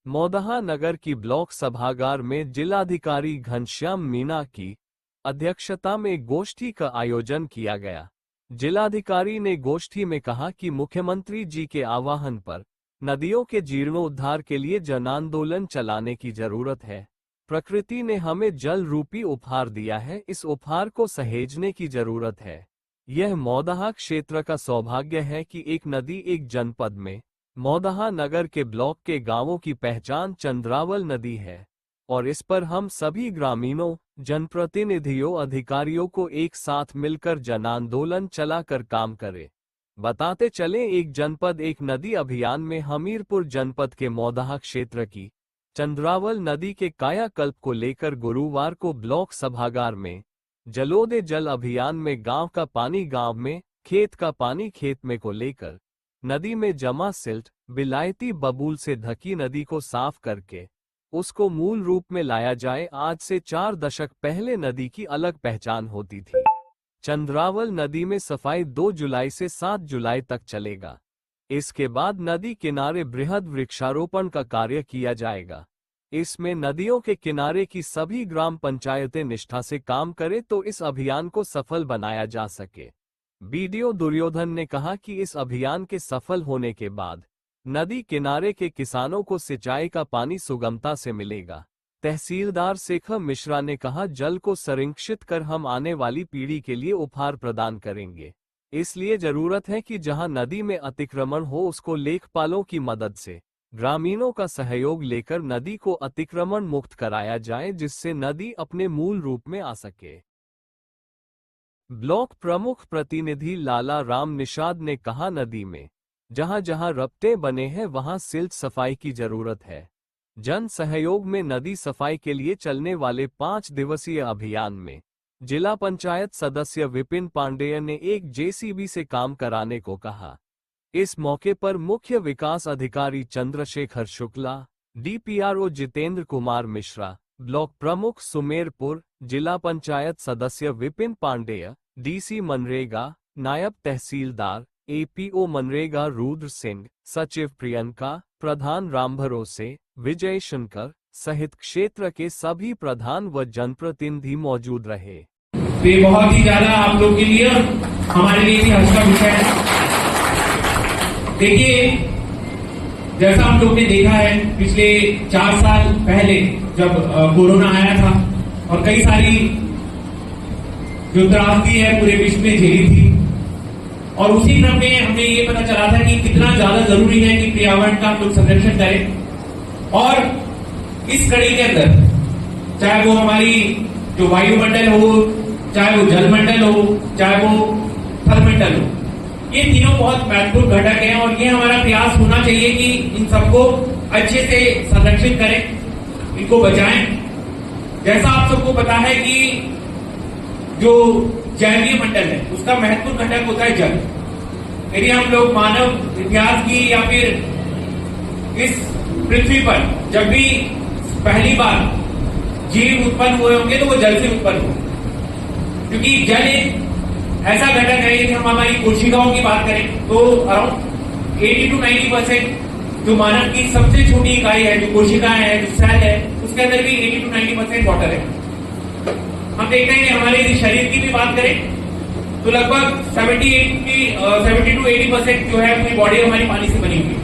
मौदहा नगर की ब्लॉक सभागार में जिलाधिकारी घनश्याम मीणा की अध्यक्षता में गोष्ठी का आयोजन किया गया। जिलाधिकारी ने गोष्ठी में कहा कि मुख्यमंत्री जी के आह्वान पर नदियों के जीर्णोद्धार के लिए जन आंदोलन चलाने की जरूरत है। प्रकृति ने हमें जल रूपी उपहार दिया है, इस उपहार को सहेजने की जरूरत है। यह मौदहा क्षेत्र का सौभाग्य है कि एक नदी एक जनपद में मौदहा नगर के ब्लॉक के गांवों की पहचान चंद्रावल नदी है और इस पर हम सभी ग्रामीणों, जनप्रतिनिधियों, अधिकारियों को एक साथ मिलकर जन आंदोलन चलाकर काम करें। बताते चले, एक जनपद एक नदी अभियान में हमीरपुर जनपद के मौदहा क्षेत्र की चंद्रावल नदी के कायाकल्प को लेकर गुरुवार को ब्लॉक सभागार में जलोदय जल अभियान में गांव का पानी गांव में, खेत का पानी खेत में को लेकर नदी में जमा सिल्ट, बिलायती बबूल से ढकी नदी को साफ करके उसको मूल रूप में लाया जाए। आज से 4 दशक पहले नदी की अलग पहचान होती थी। चंद्रावल नदी में सफाई 2 जुलाई से 7 जुलाई तक चलेगा। इसके बाद नदी किनारे बृहद वृक्षारोपण का कार्य किया जाएगा। इसमें नदियों के किनारे की सभी ग्राम पंचायतें निष्ठा से काम करें तो इस अभियान को सफल बनाया जा सके। बीडीओ दुर्योधन ने कहा कि इस अभियान के सफल होने के बाद नदी किनारे के किसानों को सिंचाई का पानी सुगमता से मिलेगा। तहसीलदार शेखर मिश्रा ने कहा, जल को संरक्षित कर हम आने वाली पीढ़ी के लिए उपहार प्रदान करेंगे। इसलिए जरूरत है कि जहां नदी में अतिक्रमण हो उसको लेखपालों की मदद से ग्रामीणों का सहयोग लेकर नदी को अतिक्रमण मुक्त कराया जाए, जिससे नदी अपने मूल रूप में आ सके। ब्लॉक प्रमुख प्रतिनिधि लाला राम निषाद ने कहा, नदी में जहां जहां रपटे बने हैं वहां सिल्ट सफाई की जरूरत है। जन सहयोग में नदी सफाई के लिए चलने वाले 5 दिवसीय अभियान में जिला पंचायत सदस्य विपिन पांडेय ने एक जेसीबी से काम कराने को कहा। इस मौके पर मुख्य विकास अधिकारी चंद्रशेखर शुक्ला, डीपीआरओ जितेंद्र कुमार मिश्रा, ब्लॉक प्रमुख सुमेरपुर, जिला पंचायत सदस्य विपिन पांडेय, डीसी मनरेगा, नायब तहसीलदार, एपीओ मनरेगा रुद्र सिंह, सचिव प्रियंका, प्रधान रामभरोसे, विजय शंकर सहित क्षेत्र के सभी प्रधान व जनप्रतिनिधि मौजूद रहे। ये बहुत ही ज्यादा आप लोग के लिए, हमारे लिए भी हर्ष का विषय है। देखिए, जैसा हम लोग ने देखा है, पिछले 4 साल पहले जब कोरोना आया था और कई सारी जो त्रासदी है पूरे विश्व में झेली थी, और उसी क्रम में हमें ये पता चला था कि कितना ज्यादा जरूरी है कि पर्यावरण का हम लोग संरक्षण करें। और इस कड़ी के अंदर चाहे वो हमारी जो वायुमंडल हो, चाहे वो जलमंडल हो, चाहे वो थलमंडल हो, ये तीनों बहुत महत्वपूर्ण घटक हैं और ये हमारा प्रयास होना चाहिए कि इन सबको अच्छे से संरक्षित करें, इनको बचाएं। जैसा आप सबको पता है कि जो जैवीय मंडल है उसका महत्वपूर्ण घटक होता है जल। यदि हम लोग मानव इतिहास की या फिर इस पृथ्वी पर जब भी पहली बार जीव उत्पन्न हुए होंगे तो वो जल से उत्पन्न हुए, क्योंकि जल एक ऐसा घटक है कि हम हमारी कोशिकाओं की बात करें तो अराउंड 80 to 90% जो मानव की सबसे छोटी इकाई है, जो कोशिकाएं है, जो सेल है, उसके अंदर भी 80 to 90% वाटर है। हम देखते हैं कि हमारे शरीर की भी बात करें तो लगभग 70 to 80% जो है अपनी बॉडी हमारी पानी से बनी हुई है।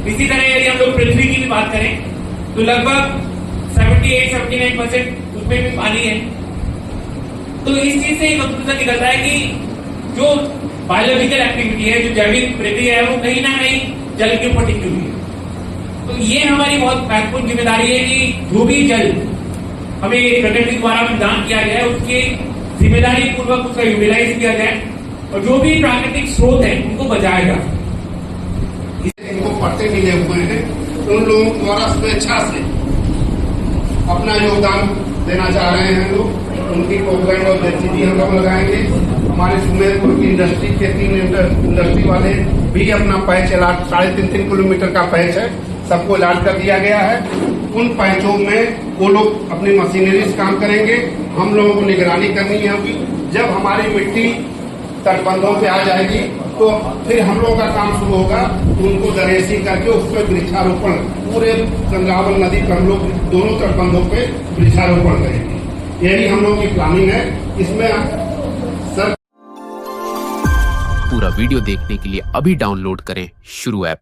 इसी तरह यदि हम लोग पृथ्वी की भी बात करें तो लगभग 78-79% उसमें भी पानी है। तो इस चीज से एक कंक्लूजन निकलता है कि जो बायोलॉजिकल एक्टिविटी है, जो जैविक प्रक्रिया है, वो कहीं ना कहीं जल के ऊपर टिकी हुई है। तो ये हमारी बहुत महत्वपूर्ण जिम्मेदारी है कि जो भी जल हमें प्रकृति द्वारा प्रदान किया गया है उसकी जिम्मेदारी पूर्वक उसका यूटिलाइज किया जाए और जो भी प्राकृतिक स्रोत है उनको बचाया जाए। इनको पट्टे मिले हुए हैं, उन लोगों द्वारा स्वेच्छा से अपना योगदान देना चाह रहे हैं लोग, उनकी प्रोग्राम और जेसीबी हम लोग लगाएंगे। हमारे सुमेरपुर की इंडस्ट्री के 3 इंडस्ट्री वाले भी अपना पैच 3.5 किलोमीटर का पैच है, सबको अलॉट कर दिया गया है। उन पैचों में वो लोग अपनी मशीनरी से काम करेंगे, हम लोगों को निगरानी करनी होगी। जब हमारी मिट्टी तटबंधों पे आ जाएगी तो फिर हम लोगों का काम शुरू होगा उनको दरेसी करके उस पर वृक्षारोपण पूरे गंगावल नदी पर हम लोग दोनों तटबंधों पे वृक्षारोपण करेंगे। यही हम लोग की प्लानिंग है। इसमें सर पूरा वीडियो देखने के लिए अभी डाउनलोड करें शुरू ऐप।